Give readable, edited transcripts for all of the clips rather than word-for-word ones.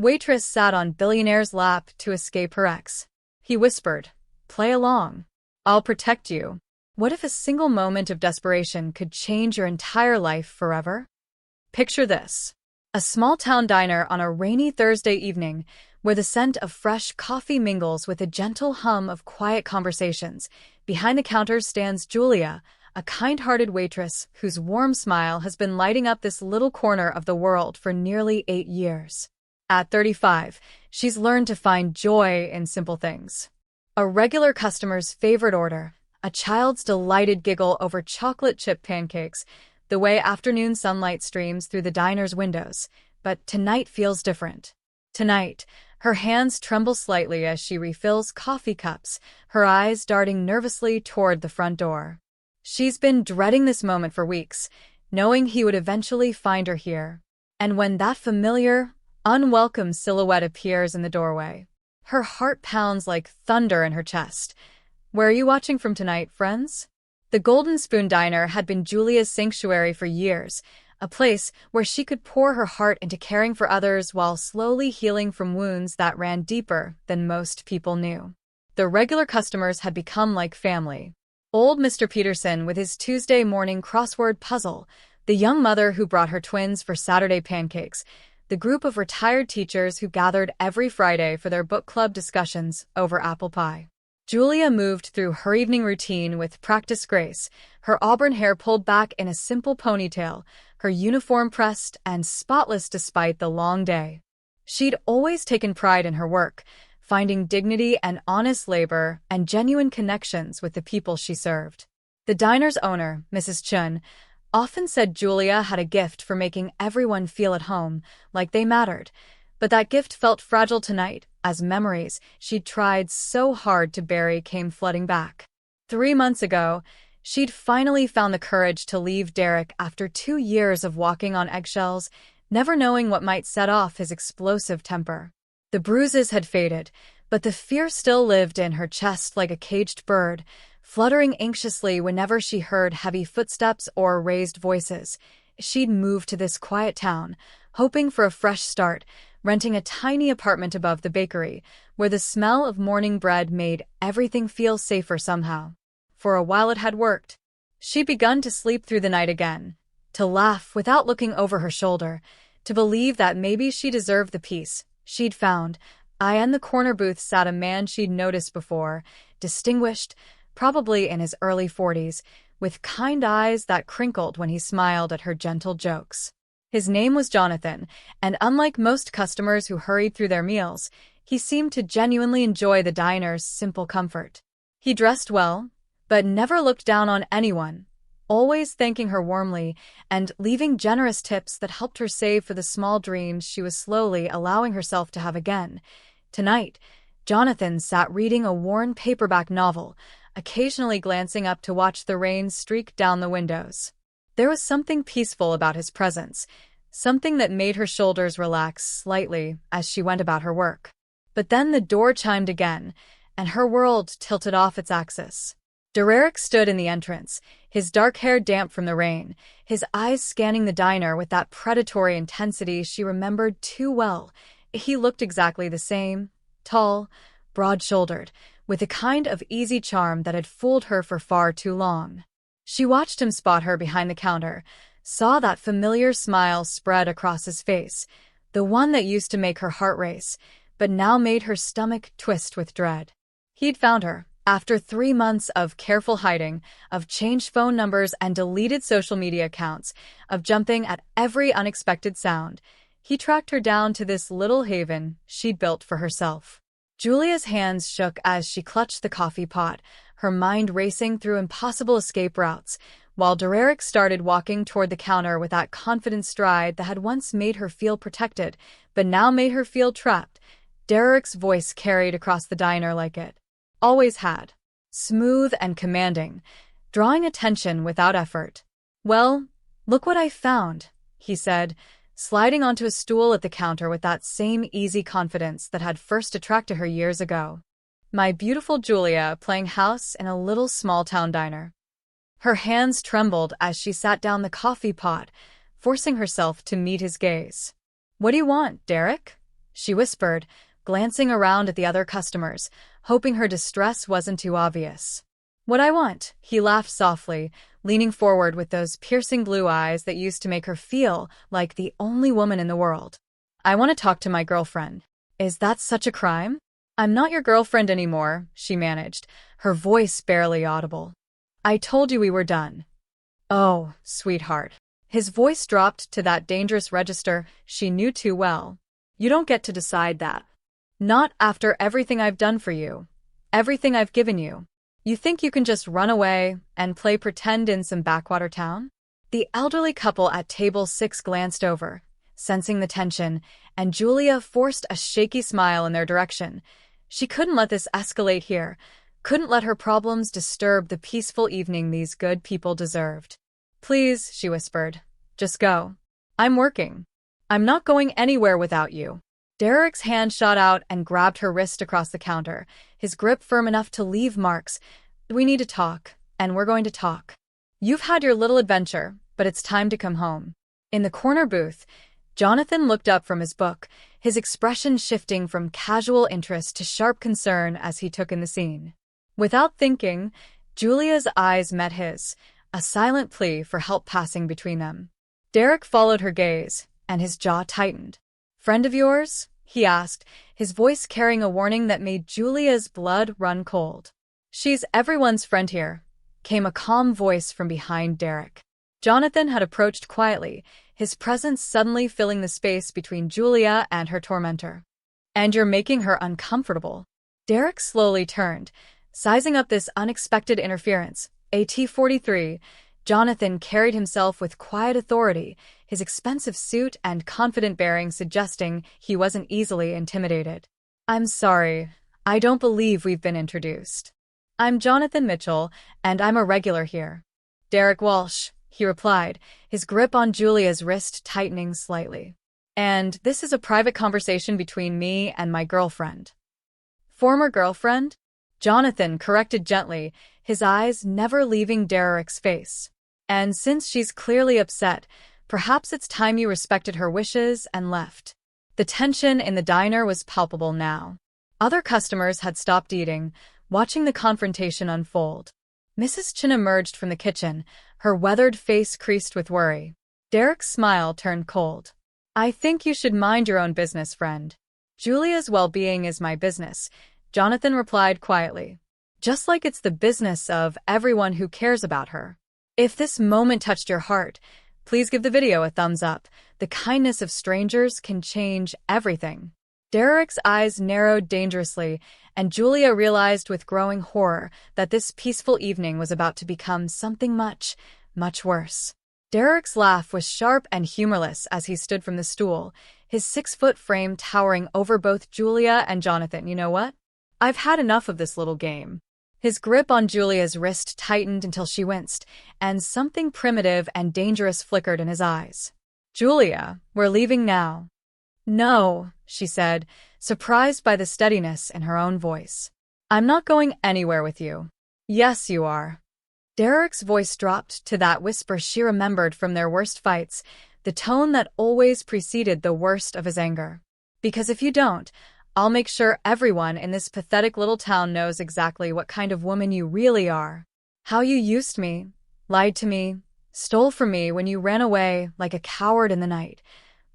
Waitress sat on Billionaire's lap to escape her ex. He whispered, "Play along. I'll protect you." What if a single moment of desperation could change your entire life forever? Picture this. A small-town diner on a rainy Thursday evening where the scent of fresh coffee mingles with a gentle hum of quiet conversations. Behind the counter stands Julia, a kind-hearted waitress whose warm smile has been lighting up this little corner of the world for nearly 8 years. At 35, she's learned to find joy in simple things. A regular customer's favorite order, a child's delighted giggle over chocolate chip pancakes, the way afternoon sunlight streams through the diner's windows. But tonight feels different. Tonight, her hands tremble slightly as she refills coffee cups, her eyes darting nervously toward the front door. She's been dreading this moment for weeks, knowing he would eventually find her here. And when that familiar, unwelcome silhouette appears in the doorway, her heart pounds like thunder in her chest. Where are you watching from tonight, friends? The Golden Spoon Diner had been Julia's sanctuary for years, a place where she could pour her heart into caring for others while slowly healing from wounds that ran deeper than most people knew. The regular customers had become like family. Old Mr. Peterson with his Tuesday morning crossword puzzle, the young mother who brought her twins for Saturday pancakes, the group of retired teachers who gathered every Friday for their book club discussions over apple pie. Julia moved through her evening routine with practiced grace, her auburn hair pulled back in a simple ponytail, her uniform pressed and spotless despite the long day. She'd always taken pride in her work, finding dignity and honest labor and genuine connections with the people she served. The diner's owner, Mrs. Chun, often said Julia had a gift for making everyone feel at home, like they mattered. But that gift felt fragile tonight, as memories she'd tried so hard to bury came flooding back. 3 months ago, she'd finally found the courage to leave Derek after 2 years of walking on eggshells, never knowing what might set off his explosive temper. The bruises had faded, but the fear still lived in her chest like a caged bird, fluttering anxiously whenever she heard heavy footsteps or raised voices. She'd moved to this quiet town, hoping for a fresh start, renting a tiny apartment above the bakery, where the smell of morning bread made everything feel safer somehow. For a while it had worked. She'd begun to sleep through the night again, to laugh without looking over her shoulder, to believe that maybe she deserved the peace she'd found. In the corner booth sat a man she'd noticed before, distinguished, probably in his early 40s, with kind eyes that crinkled when he smiled at her gentle jokes. His name was Jonathan, and unlike most customers who hurried through their meals, he seemed to genuinely enjoy the diner's simple comfort. He dressed well, but never looked down on anyone, always thanking her warmly and leaving generous tips that helped her save for the small dreams she was slowly allowing herself to have again. Tonight, Jonathan sat reading a worn paperback novel, occasionally glancing up to watch the rain streak down the windows. There was something peaceful about his presence, something that made her shoulders relax slightly as she went about her work. But then the door chimed again, and her world tilted off its axis. Derek stood in the entrance, his dark hair damp from the rain, his eyes scanning the diner with that predatory intensity she remembered too well. He looked exactly the same, tall, broad-shouldered, with a kind of easy charm that had fooled her for far too long. She watched him spot her behind the counter, saw that familiar smile spread across his face, the one that used to make her heart race, but now made her stomach twist with dread. He'd found her. After 3 months of careful hiding, of changed phone numbers and deleted social media accounts, of jumping at every unexpected sound, he tracked her down to this little haven she'd built for herself. Julia's hands shook as she clutched the coffee pot, her mind racing through impossible escape routes, while Derek started walking toward the counter with that confident stride that had once made her feel protected, but now made her feel trapped. Derek's voice carried across the diner like it always had, smooth and commanding, drawing attention without effort. "Well, look what I found," he said, sliding onto a stool at the counter with that same easy confidence that had first attracted her years ago. My beautiful Julia playing house in a little small-town diner. Her hands trembled as she sat down the coffee pot, forcing herself to meet his gaze. "What do you want, Derek?" she whispered, glancing around at the other customers, hoping her distress wasn't too obvious. What I want, he laughed softly, leaning forward with those piercing blue eyes that used to make her feel like the only woman in the world. I want to talk to my girlfriend. Is that such a crime? I'm not your girlfriend anymore, she managed, her voice barely audible. I told you we were done. Oh, sweetheart. His voice dropped to that dangerous register she knew too well. You don't get to decide that. Not after everything I've done for you. Everything I've given you. You think you can just run away and play pretend in some backwater town? The elderly couple at table 6 glanced over, sensing the tension, and Julia forced a shaky smile in their direction. She couldn't let this escalate here, couldn't let her problems disturb the peaceful evening these good people deserved. Please, she whispered, just go. I'm working. I'm not going anywhere without you. Derek's hand shot out and grabbed her wrist across the counter, his grip firm enough to leave marks. We need to talk, and we're going to talk. You've had your little adventure, but it's time to come home. In the corner booth, Jonathan looked up from his book, his expression shifting from casual interest to sharp concern as he took in the scene. Without thinking, Julia's eyes met his, a silent plea for help passing between them. Derek followed her gaze, and his jaw tightened. Friend of yours? He asked, his voice carrying a warning that made Julia's blood run cold. She's everyone's friend here, came a calm voice from behind Derek. Jonathan had approached quietly, his presence suddenly filling the space between Julia and her tormentor. And you're making her uncomfortable. Derek slowly turned, sizing up this unexpected interference. AT-43, Jonathan carried himself with quiet authority, his expensive suit and confident bearing suggesting he wasn't easily intimidated. I'm sorry, I don't believe we've been introduced. I'm Jonathan Mitchell, and I'm a regular here. Derek Walsh, he replied, his grip on Julia's wrist tightening slightly. And this is a private conversation between me and my girlfriend. Former girlfriend? Jonathan corrected gently, his eyes never leaving Derek's face. And since she's clearly upset, perhaps it's time you respected her wishes and left. The tension in the diner was palpable now. Other customers had stopped eating, watching the confrontation unfold. Mrs. Chin emerged from the kitchen, her weathered face creased with worry. Derek's smile turned cold. I think you should mind your own business, friend. Julia's well-being is my business, Jonathan replied quietly. Just like it's the business of everyone who cares about her. If this moment touched your heart, please give the video a thumbs up. The kindness of strangers can change everything. Derek's eyes narrowed dangerously, and Julia realized with growing horror that this peaceful evening was about to become something much, much worse. Derek's laugh was sharp and humorless as he stood from the stool, his 6-foot frame towering over both Julia and Jonathan. You know what? I've had enough of this little game. His grip on Julia's wrist tightened until she winced, and something primitive and dangerous flickered in his eyes. Julia, we're leaving now. No, she said, surprised by the steadiness in her own voice. I'm not going anywhere with you. Yes, you are. Derek's voice dropped to that whisper she remembered from their worst fights, the tone that always preceded the worst of his anger. Because if you don't, I'll make sure everyone in this pathetic little town knows exactly what kind of woman you really are. How you used me, lied to me, stole from me when you ran away like a coward in the night.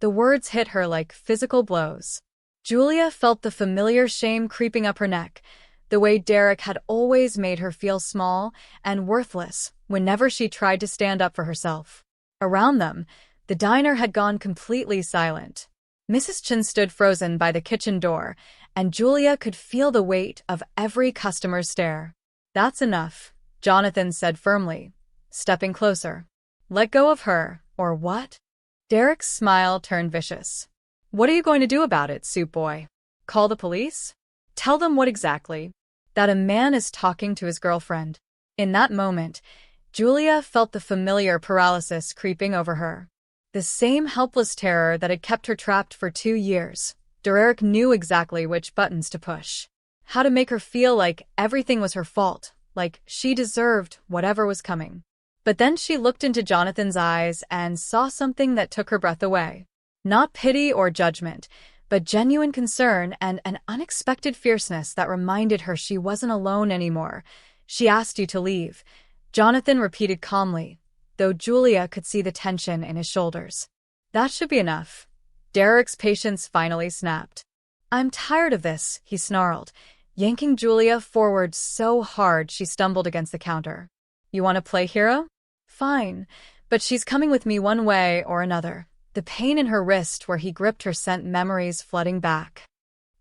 The words hit her like physical blows. Julia felt the familiar shame creeping up her neck, the way Derek had always made her feel small and worthless whenever she tried to stand up for herself. Around them, the diner had gone completely silent. Mrs. Chin stood frozen by the kitchen door, and Julia could feel the weight of every customer's stare. That's enough, Jonathan said firmly, stepping closer. Let go of her, or what? Derek's smile turned vicious. What are you going to do about it, soup boy? Call the police? Tell them what exactly? That a man is talking to his girlfriend. In that moment, Julia felt the familiar paralysis creeping over her. The same helpless terror that had kept her trapped for 2 years. Derek knew exactly which buttons to push. How to make her feel like everything was her fault, like she deserved whatever was coming. But then she looked into Jonathan's eyes and saw something that took her breath away. Not pity or judgment, but genuine concern and an unexpected fierceness that reminded her she wasn't alone anymore. "She asked you to leave," Jonathan repeated calmly, though Julia could see the tension in his shoulders. "That should be enough." Derek's patience finally snapped. "I'm tired of this," he snarled, yanking Julia forward so hard she stumbled against the counter. "You want to play hero? Fine, but she's coming with me one way or another." The pain in her wrist where he gripped her sent memories flooding back.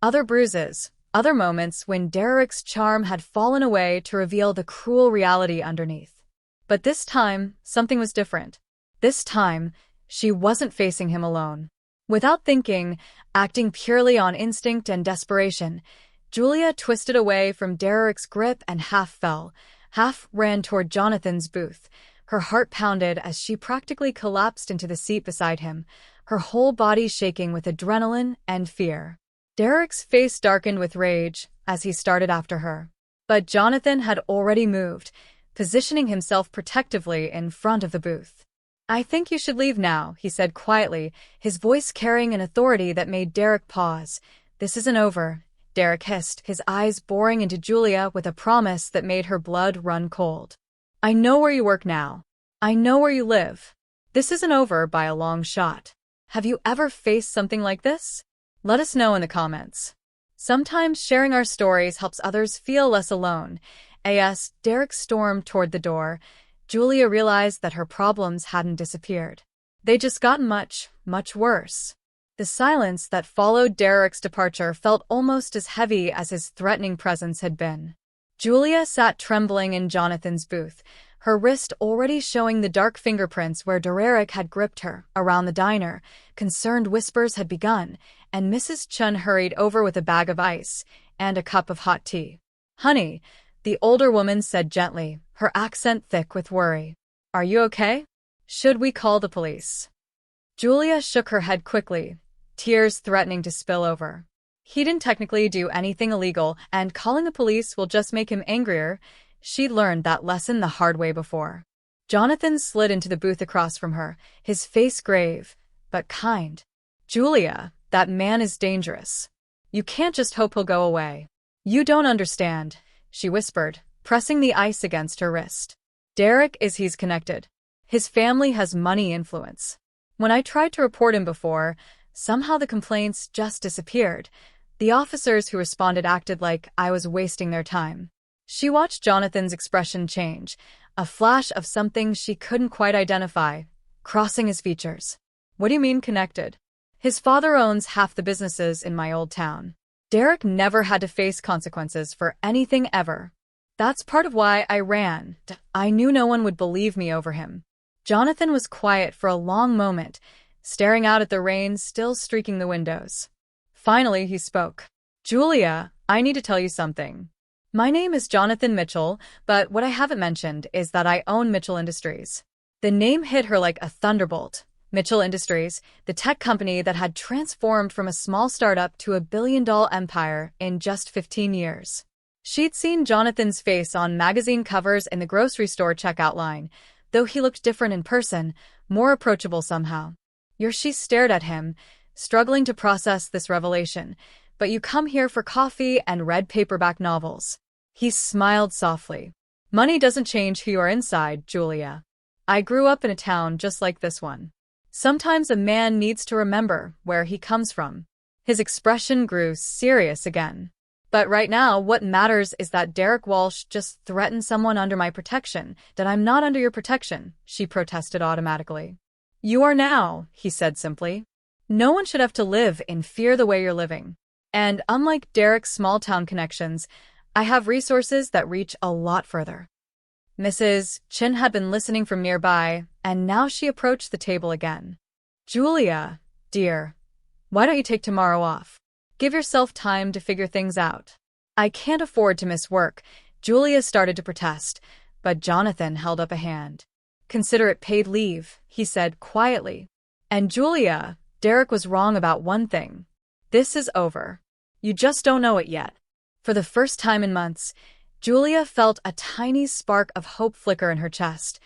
Other bruises, other moments when Derek's charm had fallen away to reveal the cruel reality underneath. But this time, something was different. This time, she wasn't facing him alone. Without thinking, acting purely on instinct and desperation, Julia twisted away from Derek's grip and half fell, half ran toward Jonathan's booth. Her heart pounded as she practically collapsed into the seat beside him, her whole body shaking with adrenaline and fear. Derek's face darkened with rage as he started after her. But Jonathan had already moved, positioning himself protectively in front of the booth. "I think you should leave now," he said quietly, his voice carrying an authority that made Derek pause. "This isn't over," Derek hissed, his eyes boring into Julia with a promise that made her blood run cold. "I know where you work now. I know where you live. This isn't over by a long shot. Have you ever faced something like this? Let us know in the comments." Sometimes sharing our stories helps others feel less alone. As Derek stormed toward the door, Julia realized that her problems hadn't disappeared. They'd just gotten much, much worse. The silence that followed Derek's departure felt almost as heavy as his threatening presence had been. Julia sat trembling in Jonathan's booth, her wrist already showing the dark fingerprints where Derek had gripped her. Around the diner, concerned whispers had begun, and Mrs. Chun hurried over with a bag of ice and a cup of hot tea. "Honey," the older woman said gently, her accent thick with worry. "Are you okay? Should we call the police?" Julia shook her head quickly, tears threatening to spill over. He didn't technically do anything illegal, and calling the police will just make him angrier. She'd learned that lesson the hard way before. Jonathan slid into the booth across from her, his face grave, but kind. "Julia, that man is dangerous. You can't just hope he'll go away." "You don't understand," she whispered, pressing the ice against her wrist. He's connected. His family has money influence. When I tried to report him before, somehow the complaints just disappeared. The officers who responded acted like I was wasting their time." She watched Jonathan's expression change, a flash of something she couldn't quite identify, crossing his features. "What do you mean connected?" "His father owns half the businesses in my old town. Derek never had to face consequences for anything ever. That's part of why I ran. I knew no one would believe me over him." Jonathan was quiet for a long moment, staring out at the rain still streaking the windows. Finally, he spoke. "Julia, I need to tell you something. My name is Jonathan Mitchell, but what I haven't mentioned is that I own Mitchell Industries." The name hit her like a thunderbolt. Mitchell Industries, the tech company that had transformed from a small startup to a billion-dollar empire in just 15 years. She'd seen Jonathan's face on magazine covers in the grocery store checkout line, though he looked different in person, more approachable somehow. She stared at him, struggling to process this revelation. "But you come here for coffee and read paperback novels." He smiled softly. "Money doesn't change who you are inside, Julia. I grew up in a town just like this one. Sometimes a man needs to remember where he comes from." His expression grew serious again. "But right now, what matters is that Derek Walsh just threatened someone under my protection, that I'm not under your protection," she protested automatically. "You are now," he said simply. "No one should have to live in fear the way you're living. And unlike Derek's small-town connections, I have resources that reach a lot further." Mrs. Chin had been listening from nearby, and now she approached the table again. "Julia, dear, why don't you take tomorrow off? Give yourself time to figure things out." "I can't afford to miss work," Julia started to protest, but Jonathan held up a hand. "Consider it paid leave," he said quietly. "And Julia, Derek was wrong about one thing. This is over. You just don't know it yet." For the first time in months, Julia felt a tiny spark of hope flicker in her chest.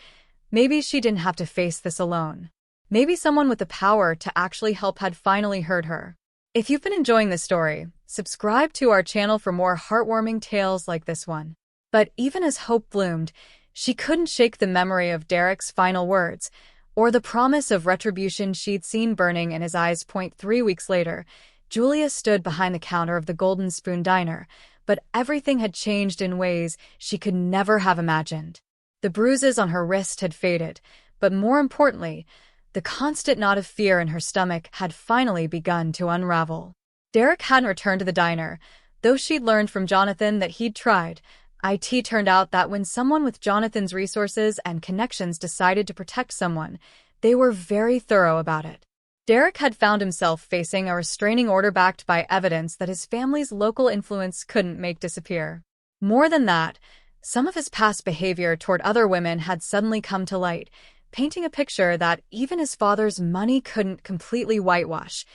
Maybe she didn't have to face this alone. Maybe someone with the power to actually help had finally heard her. If you've been enjoying this story, subscribe to our channel for more heartwarming tales like this one. But even as hope bloomed, she couldn't shake the memory of Derek's final words, or the promise of retribution she'd seen burning in his eyes. 3 weeks later, Julia stood behind the counter of the Golden Spoon Diner, but everything had changed in ways she could never have imagined. The bruises on her wrist had faded, but more importantly, the constant knot of fear in her stomach had finally begun to unravel. Derek hadn't returned to the diner, though she'd learned from Jonathan that he'd tried. It turned out that when someone with Jonathan's resources and connections decided to protect someone, they were very thorough about it. Derek had found himself facing a restraining order backed by evidence that his family's local influence couldn't make disappear. More than that, some of his past behavior toward other women had suddenly come to light, painting a picture that even his father's money couldn't completely whitewash.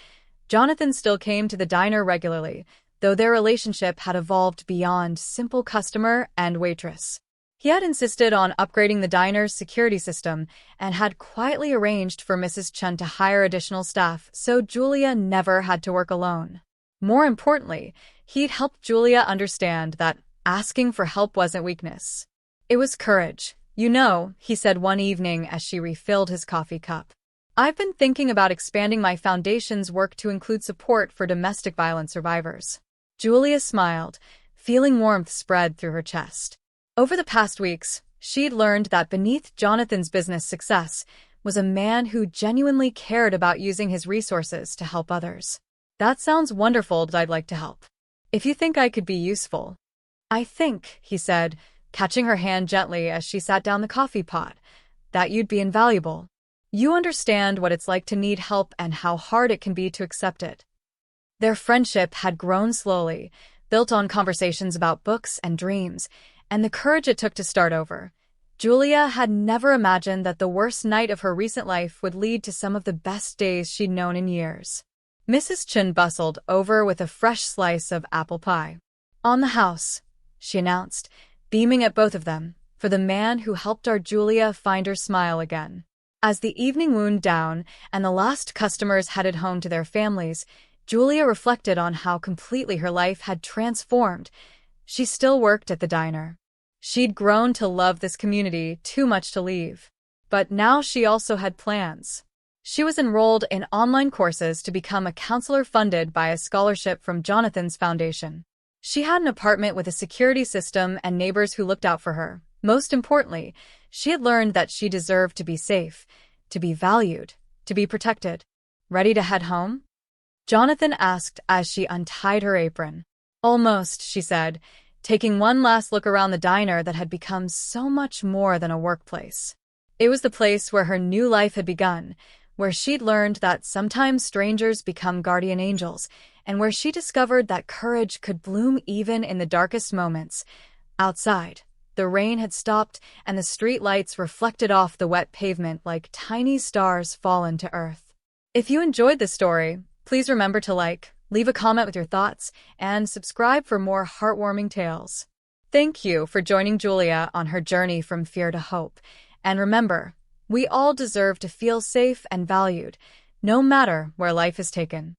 Jonathan still came to the diner regularly, though their relationship had evolved beyond simple customer and waitress. He had insisted on upgrading the diner's security system and had quietly arranged for Mrs. Chun to hire additional staff so Julia never had to work alone. More importantly, he'd helped Julia understand that asking for help wasn't weakness. It was courage. "You know," he said one evening as she refilled his coffee cup, "I've been thinking about expanding my foundation's work to include support for domestic violence survivors." Julia smiled, feeling warmth spread through her chest. Over the past weeks, she'd learned that beneath Jonathan's business success was a man who genuinely cared about using his resources to help others. "That sounds wonderful, but I'd like to help. If you think I could be useful." "I think," he said, catching her hand gently as she sat down the coffee pot, "that you'd be invaluable. You understand what it's like to need help and how hard it can be to accept it." Their friendship had grown slowly, built on conversations about books and dreams, and the courage it took to start over. Julia had never imagined that the worst night of her recent life would lead to some of the best days she'd known in years. Mrs. Chun bustled over with a fresh slice of apple pie. "On the house," she announced, beaming at both of them, for the man who helped our Julia find her smile again. As the evening wound down and the last customers headed home to their families, Julia reflected on how completely her life had transformed. She still worked at the diner. She'd grown to love this community too much to leave. But now she also had plans. She was enrolled in online courses to become a counselor funded by a scholarship from Jonathan's foundation. She had an apartment with a security system and neighbors who looked out for her. Most importantly, she had learned that she deserved to be safe, to be valued, to be protected. "Ready to head home?" Jonathan asked as she untied her apron. "Almost," she said, taking one last look around the diner that had become so much more than a workplace. It was the place where her new life had begun, where she'd learned that sometimes strangers become guardian angels, and where she discovered that courage could bloom even in the darkest moments. Outside, the rain had stopped and the street lights reflected off the wet pavement like tiny stars fallen to earth. If you enjoyed this story, please remember to leave a comment with your thoughts, and subscribe for more heartwarming tales. Thank you for joining Julia on her journey from fear to hope. And remember, we all deserve to feel safe and valued, no matter where life is taken.